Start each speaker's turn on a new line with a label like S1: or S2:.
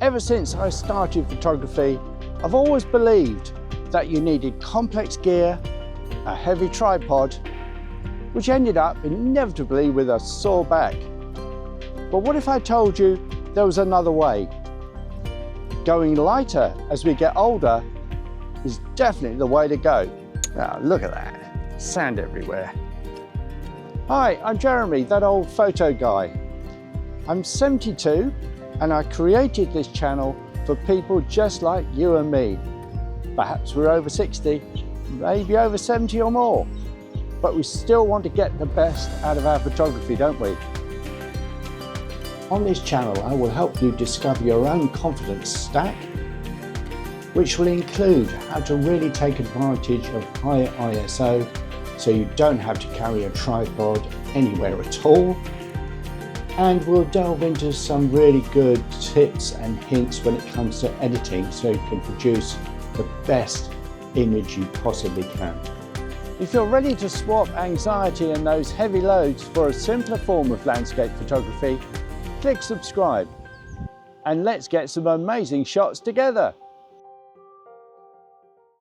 S1: Ever since I started photography, I've always believed that you needed complex gear, a heavy tripod, which ended up inevitably with a sore back. But what if I told you there was another way? Going lighter as we get older is definitely the way to go. Now, look at that, sand everywhere. Hi, I'm Jeremy, that old photo guy. I'm 72 and I created this channel for people just like you and me. Perhaps we're over 60, maybe over 70 or more, but we still want to get the best out of our photography, don't we? On this channel, I will help you discover your own confidence stack, which will include how to really take advantage of higher ISO so you don't have to carry a tripod anywhere at all. And we'll delve into some really good tips and hints when it comes to editing so you can produce the best image you possibly can. If you're ready to swap anxiety and those heavy loads for a simpler form of landscape photography, click subscribe and let's get some amazing shots together.